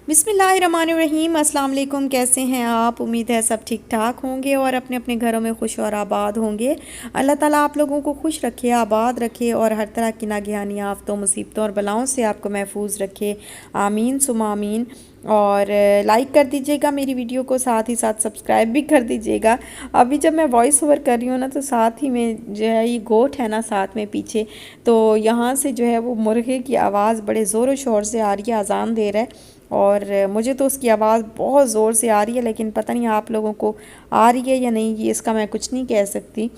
बिस्मिल्लाहिर्रहमानिर्रहीम। अस्सलाम वालेकुम। कैसे हैं आप? उम्मीद है सब ठीक ठाक होंगे और अपने अपने घरों में खुश और आबाद होंगे। अल्लाह ताला आप लोगों को खुश रखे, आबाद रखे और हर तरह की नागहानी आफतों, मुसीबतों और बलाओं से आपको महफूज रखे। आमीन सुमा आमीन। और लाइक कर दीजिएगा मेरी वीडियो को, साथ ही साथ सब्सक्राइब भी कर दीजिएगा। अभी जब मैं वॉइस ओवर कर रही हूँ ना, तो साथ ही में जो है ये गोट है ना साथ में पीछे, तो यहाँ से जो है वो मुर्गे की आवाज़ बड़े ज़ोर शोर से आ रही है, अजान दे रहा है। और मुझे तो उसकी आवाज़ बहुत ज़ोर से आ रही है, लेकिन पता नहीं आप लोगों को आ रही है या नहीं, ये इसका मैं कुछ नहीं कह सकती।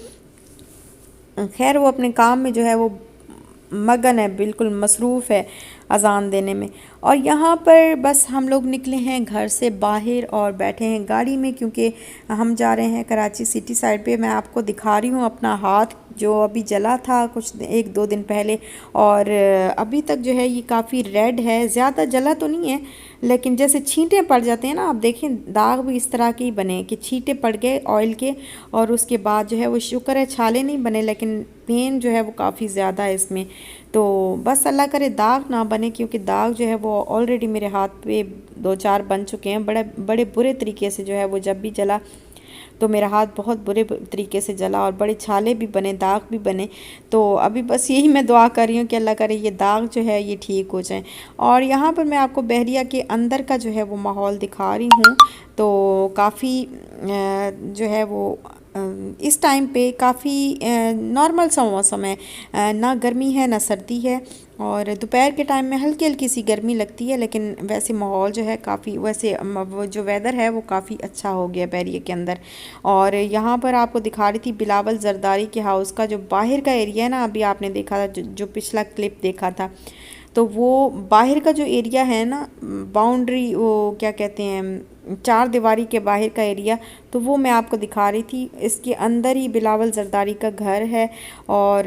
खैर वो अपने काम में जो है वो मगन है, बिल्कुल मसरूफ़ है अज़ान देने में। और यहाँ पर बस हम लोग निकले हैं घर से बाहर और बैठे हैं गाड़ी में, क्योंकि हम जा रहे हैं कराची सिटी साइड पे। मैं आपको दिखा रही हूँ अपना हाथ जो अभी जला था कुछ एक दो दिन पहले, और अभी तक जो है ये काफ़ी रेड है। ज़्यादा जला तो नहीं है, लेकिन जैसे छींटे पड़ जाते हैं ना, आप देखें दाग भी इस तरह के ही बने कि छींटे पड़ गए ऑयल के, और उसके बाद जो है वो शुक्र है छाले नहीं बने, लेकिन पेन जो है वो काफ़ी ज़्यादा है इसमें। तो बस अल्लाह करे दाग ना बने, क्योंकि दाग जो है वो ऑलरेडी मेरे हाथ पे दो चार बन चुके हैं बड़े बड़े बुरे तरीके से। जो है वो जब भी जला तो मेरा हाथ बहुत बुरे तरीके से जला और बड़े छाले भी बने, दाग भी बने। तो अभी बस यही मैं दुआ कर रही हूँ कि अल्लाह करे ये दाग जो है ये ठीक हो जाए। और यहाँ पर मैं आपको बहरिया के अंदर का जो है वो माहौल दिखा रही हूँ। तो काफ़ी जो है वो इस टाइम पे काफ़ी नॉर्मल सा मौसम है, ना गर्मी है ना सर्दी है। और दोपहर के टाइम में हल्की हल्की सी गर्मी लगती है, लेकिन वैसे माहौल जो है काफ़ी, वैसे वो जो वेदर है वो काफ़ी अच्छा हो गया बहरिया के अंदर। और यहाँ पर आपको दिखा रही थी बिलावल जरदारी के हाउस का जो बाहर का एरिया है ना, अभी आपने देखा था जो पिछला क्लिप देखा था, तो वो बाहर का जो एरिया है ना, बाउंड्री, वो क्या कहते हैं, चार दीवारी के बाहर का एरिया, तो वो मैं आपको दिखा रही थी। इसके अंदर ही बिलावल जरदारी का घर है, और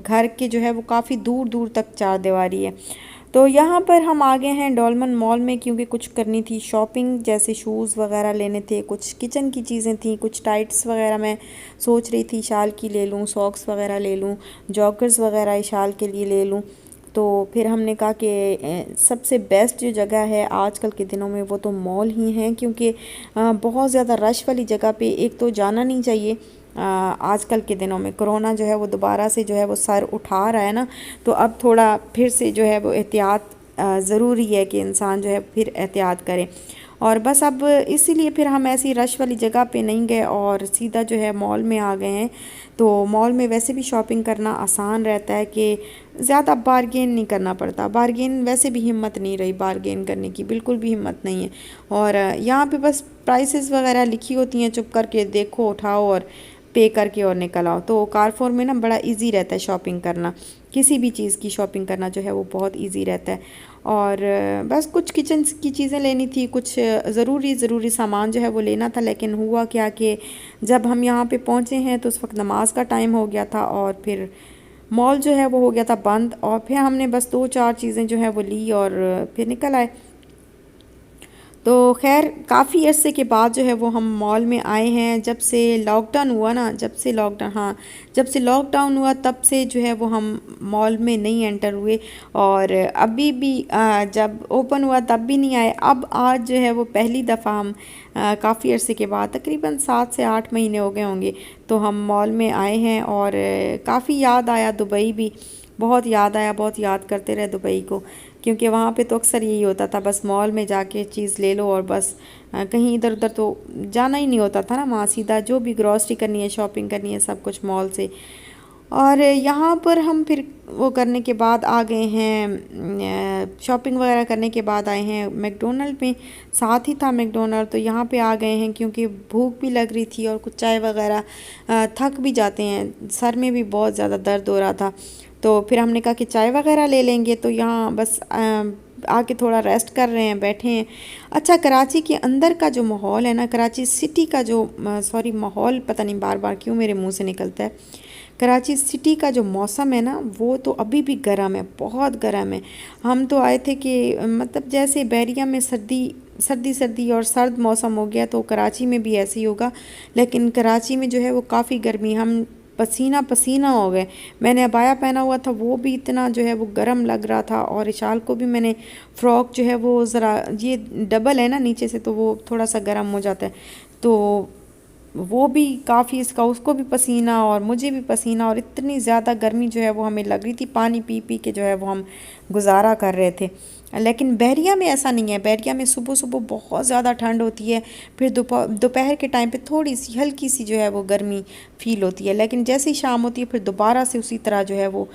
घर के जो है वो काफ़ी दूर दूर तक चार दीवारी है। तो यहाँ पर हम आ गए हैं डॉलमन मॉल में, क्योंकि कुछ करनी थी शॉपिंग, जैसे शूज़ वगैरह लेने थे, कुछ किचन की चीज़ें थी, कुछ टाइट्स वगैरह मैं सोच रही थी शाल की ले लूँ, सॉक्स वगैरह ले लूँ, जॉगर्स वगैरह शाल के लिए ले लूँ। तो फिर हमने कहा कि सबसे बेस्ट जो जगह है आजकल के दिनों में वो तो मॉल ही हैं, क्योंकि बहुत ज़्यादा रश वाली जगह पे एक तो जाना नहीं चाहिए। आजकल के दिनों में कोरोना जो है वो दोबारा से जो है वो सर उठा रहा है ना, तो अब थोड़ा फिर से जो है वो एहतियात ज़रूरी है कि इंसान जो है फिर एहतियात करे। और बस अब इसीलिए फिर हम ऐसी रश वाली जगह पे नहीं गए और सीधा जो है मॉल में आ गए हैं। तो मॉल में वैसे भी शॉपिंग करना आसान रहता है कि ज़्यादा बारगेन नहीं करना पड़ता। बारगेन वैसे भी हिम्मत नहीं रही बारगेन करने की, बिल्कुल भी हिम्मत नहीं है। और यहाँ पे बस प्राइसेस वगैरह लिखी होती हैं, चुप करके देखो, उठाओ और पे करके और निकल आओ। तो कारफोर में ना बड़ा इजी रहता है शॉपिंग करना, किसी भी चीज़ की शॉपिंग करना जो है वो बहुत इजी रहता है। और बस कुछ किचन की चीज़ें लेनी थी, कुछ ज़रूरी सामान जो है वो लेना था। लेकिन हुआ क्या कि जब हम यहाँ पे पहुँचे हैं तो उस वक्त नमाज का टाइम हो गया था, और फिर मॉल जो है वो हो गया था बंद। और फिर हमने बस दो चार चीज़ें जो है वो ली और फिर निकल आए। तो खैर काफ़ी अरसे के बाद जो है वो हम मॉल में आए हैं। जब से लॉकडाउन हुआ ना, जब से लॉकडाउन हुआ तब से जो है वो हम मॉल में नहीं एंटर हुए, और अभी भी जब ओपन हुआ तब भी नहीं आए। अब आज जो है वो पहली दफ़ा हम काफ़ी अरसे के बाद, तकरीबन 7 से 8 महीने हो गए होंगे, तो हम मॉल में आए हैं। और काफ़ी याद आया दुबई भी, बहुत याद आया, बहुत याद करते रहे दुबई को, क्योंकि वहाँ पे तो अक्सर यही होता था, बस मॉल में जाके चीज़ ले लो और बस कहीं इधर उधर तो जाना ही नहीं होता था ना। वहाँ सीधा जो भी ग्रॉसरी करनी है, शॉपिंग करनी है, सब कुछ मॉल से। और यहाँ पर हम फिर वो करने के बाद आ गए हैं, शॉपिंग वगैरह करने के बाद आए हैं मैकडोनल्ड में, साथ ही था मैकडोनल्ड, तो यहाँ पे आ गए हैं क्योंकि भूख भी लग रही थी और कुछ चाय वगैरह, थक भी जाते हैं, सर में भी बहुत ज़्यादा दर्द हो रहा था। तो फिर हमने कहा कि चाय वगैरह ले लेंगे, तो यहाँ बस आके थोड़ा रेस्ट कर रहे हैं, बैठे हैं। अच्छा, कराची के अंदर का जो माहौल है ना, कराची सिटी का जो सॉरी माहौल, पता नहीं बार बार क्यों मेरे मुंह से निकलता है, कराची सिटी का जो मौसम है ना वो तो अभी भी गर्म है, बहुत गर्म है। हम तो आए थे कि मतलब जैसे बहरिया में सर्दी सर्दी सर्दी और सर्द मौसम हो गया, तो कराची में भी ऐसे ही होगा। लेकिन कराची में जो है वो काफ़ी गर्मी, हम पसीना पसीना हो गए। मैंने अबाया पहना हुआ था, वो भी इतना जो है वो गर्म लग रहा था, और इशाल को भी मैंने फ़्रॉक जो है वो ज़रा, ये डबल है ना नीचे से, तो वो थोड़ा सा गर्म हो जाता है, तो वो भी काफ़ी, इसका उसको भी पसीना और मुझे भी पसीना, और इतनी ज़्यादा गर्मी जो है वो हमें लग रही थी। पानी पी पी के जो है वो हम गुजारा कर रहे थे। लेकिन बहरिया में ऐसा नहीं है। बहरिया में सुबह सुबह बहुत ज़्यादा ठंड होती है, फिर दोपहर के टाइम पे थोड़ी सी हल्की सी जो है वो गर्मी फ़ील होती है, लेकिन जैसे ही शाम होती है फिर दोबारा से उसी तरह जो है वो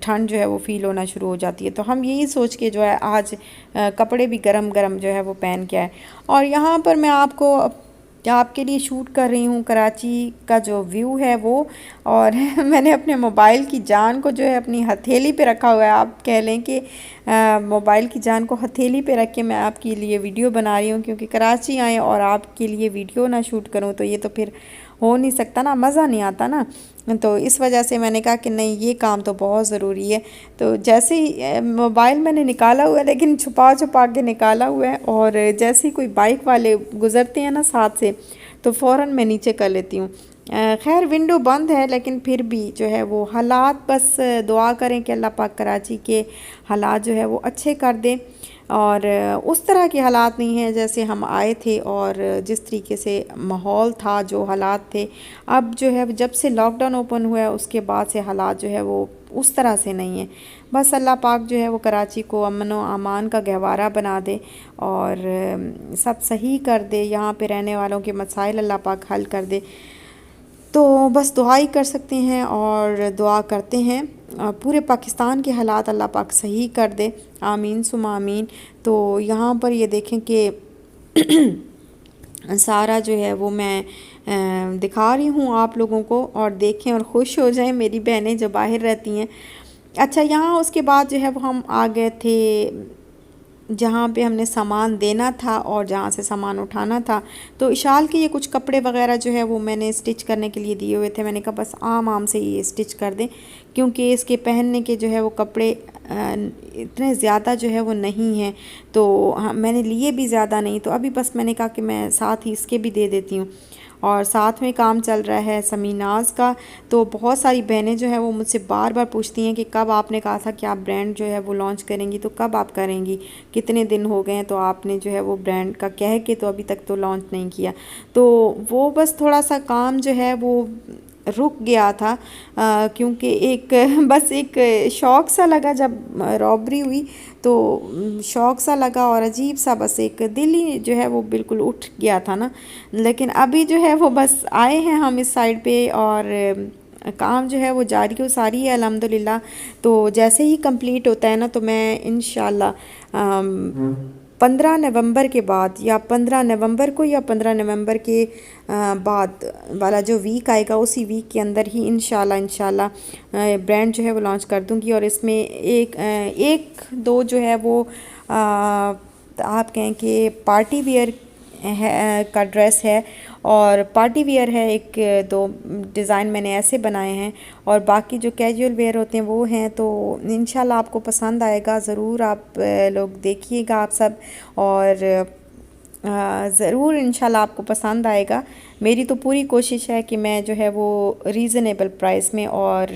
ठंड जो है वो फ़ील होना शुरू हो जाती है। तो हम यही सोच के जो है आज कपड़े भी गरम गरम जो है वो पहन के आए। और यहाँ पर मैं आपके लिए शूट कर रही हूँ कराची का जो व्यू है वो, और मैंने अपने मोबाइल की जान को जो है अपनी हथेली पे रखा हुआ है। आप कह लें कि मोबाइल की जान को हथेली पे रख के मैं आपके लिए वीडियो बना रही हूँ, क्योंकि कराची आए और आपके लिए वीडियो ना शूट करूँ तो ये तो फिर हो नहीं सकता ना, मज़ा नहीं आता ना। तो इस वजह से मैंने कहा कि नहीं, ये काम तो बहुत ज़रूरी है। तो जैसे ही मोबाइल मैंने निकाला हुआ है, लेकिन छुपा छुपा के निकाला हुआ है, और जैसे ही कोई बाइक वाले गुज़रते हैं ना साथ से, तो फ़ौरन मैं नीचे कर लेती हूँ। खैर विंडो बंद है, लेकिन फिर भी जो है वो हालात, बस दुआ करें कि अल्लाह पाक कराची के हालात जो है वो अच्छे कर दे, और उस तरह के हालात नहीं हैं जैसे हम आए थे, और जिस तरीके से माहौल था, जो हालात थे। अब जो है जब से लॉकडाउन ओपन हुआ है उसके बाद से हालात जो है वो उस तरह से नहीं है। बस अल्लाह पाक जो है वो कराची को अमन व अमान का गहवारा बना दे, और सब सही कर दे, यहाँ पे रहने वालों के मसाइल अल्लाह पाक हल कर दे। तो बस दुआ ही कर सकते हैं, और दुआ करते हैं पूरे पाकिस्तान के हालात अल्लाह पाक सही कर दे, आमीन सुमा आमीन। तो यहाँ पर ये देखें कि सारा जो है वो मैं दिखा रही हूँ आप लोगों को, और देखें और ख़ुश हो जाएं मेरी बहनें जो बाहर रहती हैं। अच्छा, यहाँ उसके बाद जो है वो हम आ गए थे जहाँ पे हमने सामान देना था और जहाँ से सामान उठाना था। तो इशाल के ये कुछ कपड़े वगैरह जो है वो मैंने स्टिच करने के लिए दिए हुए थे। मैंने कहा बस आम से ये स्टिच कर दें, क्योंकि इसके पहनने के जो है वो कपड़े इतने ज़्यादा जो है वो नहीं हैं, तो हाँ मैंने लिए भी ज़्यादा नहीं, तो अभी बस मैंने कहा कि मैं साथ ही इसके भी दे देती हूँ। और साथ में काम चल रहा है समीनाज का। तो बहुत सारी बहनें जो है वो मुझसे बार बार पूछती हैं कि कब आपने कहा था कि आप ब्रांड जो है वो लॉन्च करेंगी, तो कब आप करेंगी, कितने दिन हो गए हैं तो आपने जो है वो ब्रांड का कह के तो अभी तक तो लॉन्च नहीं किया। तो वो बस थोड़ा सा काम जो है वो रुक गया था, क्योंकि एक बस एक शौक़ सा लगा जब रॉबरी हुई, तो शौक़ सा लगा और अजीब सा, बस एक दिल ही जो है वो बिल्कुल उठ गया था ना। लेकिन अभी जो है वो बस आए हैं हम इस साइड पे, और काम जो है वो जारी हो सारी है अल्हम्दुलिल्लाह। तो जैसे ही कंप्लीट होता है ना, तो मैं इंशाल्लाह 15 नवंबर के बाद, या 15 नवंबर को या 15 नवंबर के बाद वाला जो वीक आएगा, उसी वीक के अंदर ही इंशाल्लाह ब्रांड जो है वो लॉन्च कर दूंगी। और इसमें एक दो जो है वो आप कहें कि पार्टी वियर का ड्रेस है, और पार्टी वियर है, एक दो डिज़ाइन मैंने ऐसे बनाए हैं, और बाकी जो कैजुअल वेयर होते हैं वो हैं। तो इंशाल्लाह आपको पसंद आएगा, ज़रूर आप लोग देखिएगा आप सब, और ज़रूर इंशाल्लाह आपको पसंद आएगा। मेरी तो पूरी कोशिश है कि मैं जो है वो रीज़नेबल प्राइस में और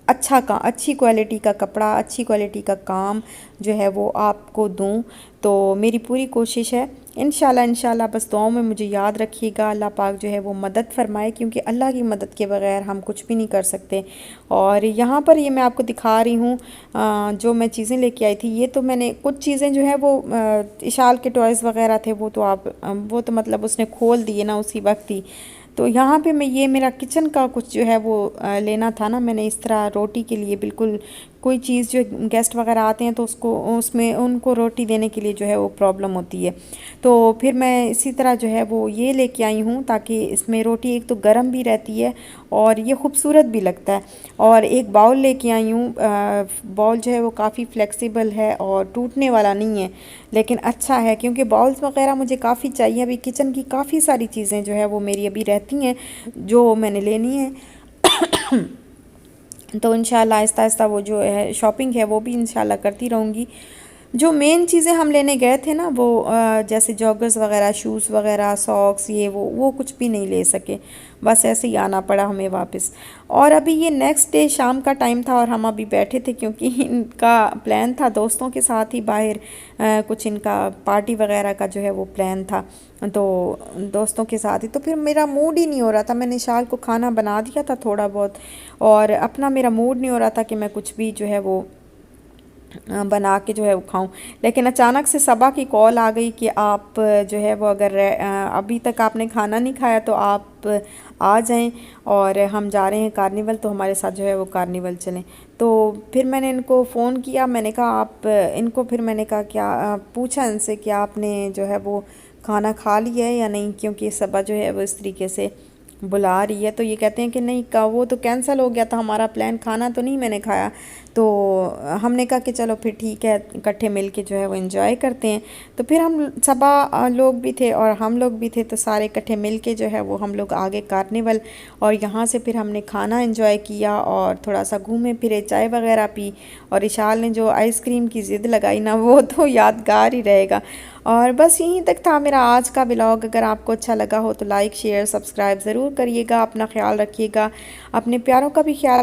अच्छी क्वालिटी का कपड़ा, अच्छी क्वालिटी का काम जो है वो आपको दूं। तो मेरी पूरी कोशिश है, इंशाल्लाह बस दुआओं में मुझे याद रखिएगा। अल्लाह पाक जो है वो मदद फरमाए, क्योंकि अल्लाह की मदद के बगैर हम कुछ भी नहीं कर सकते। और यहाँ पर ये मैं आपको दिखा रही हूँ जो मैं चीज़ें लेके आई थी। ये तो मैंने कुछ चीज़ें जो है वो इशाल के टॉयज़ वगैरह थे, वो तो मतलब उसने खोल दिए ना उसी वक्त ही। तो यहाँ पे मैं ये मेरा किचन का कुछ जो है वो लेना था ना। मैंने इस तरह रोटी के लिए बिल्कुल कोई चीज़, जो गेस्ट वगैरह आते हैं तो उसमें उनको रोटी देने के लिए जो है वो प्रॉब्लम होती है। तो फिर मैं इसी तरह जो है वो ये लेके आई हूँ, ताकि इसमें रोटी एक तो गर्म भी रहती है और ये खूबसूरत भी लगता है। और एक बाउल लेके आई हूँ। बाउल जो है वो काफ़ी फ्लेक्सिबल है और टूटने वाला नहीं है, लेकिन अच्छा है, क्योंकि बाउल्स वगैरह मुझे काफ़ी चाहिए। अभी किचन की काफ़ी सारी चीज़ें जो है वो मेरी अभी रहती हैं जो मैंने लेनी है। तो इंशाल्लाह आहिस्ता आहिस्ता वो जो है शॉपिंग है वो भी इंशाल्लाह करती रहूँगी। जो मेन चीज़ें हम लेने गए थे ना वो जैसे जॉगर्स वगैरह, शूज़ वगैरह, सॉक्स, ये वो कुछ भी नहीं ले सके। बस ऐसे ही आना पड़ा हमें वापस। और अभी ये नेक्स्ट डे शाम का टाइम था और हम अभी बैठे थे क्योंकि इनका प्लान था दोस्तों के साथ ही बाहर कुछ इनका पार्टी वगैरह का जो है वो प्लान था, तो दोस्तों के साथ ही। तो फिर मेरा मूड ही नहीं हो रहा था, मैंने शाल को खाना बना दिया था थोड़ा बहुत, और अपना मेरा मूड नहीं हो रहा था कि मैं कुछ भी जो है वो बना के जो है वो खाऊं। लेकिन अचानक से सबा की कॉल आ गई कि आप जो है वो अगर अभी तक आपने खाना नहीं खाया तो आप आ जाएं और हम जा रहे हैं कार्निवल, तो हमारे साथ जो है वो कार्निवल चलें। तो फिर मैंने इनको फ़ोन किया, मैंने कहा आप इनको, फिर मैंने कहा क्या पूछा इनसे कि आपने जो है वो खाना खा लिया है या नहीं, क्योंकि सबा जो है वो इस तरीके से बुला रही है। तो ये कहते हैं कि नहीं का वो तो कैंसिल हो गया था हमारा प्लान, खाना तो नहीं मैंने खाया। तो हमने कहा कि चलो फिर ठीक है, इकट्ठे मिल के जो है वो एंजॉय करते हैं। तो फिर हम सबा लोग भी थे और हम लोग भी थे, तो सारे इकट्ठे मिल के जो है वो हम लोग आगे कार्निवल, और यहाँ से फिर हमने खाना एंजॉय किया और थोड़ा सा घूमे फिरे, चाय वगैरह पी। और इशाल ने जो आइसक्रीम की ज़िद लगाई ना, वो तो यादगार ही रहेगा। और बस यहीं तक था मेरा आज का व्लॉग। अगर आपको अच्छा लगा हो तो लाइक शेयर सब्सक्राइब ज़रूर करिएगा। अपना ख्याल रखिएगा, अपने प्यारों का भी ख्याल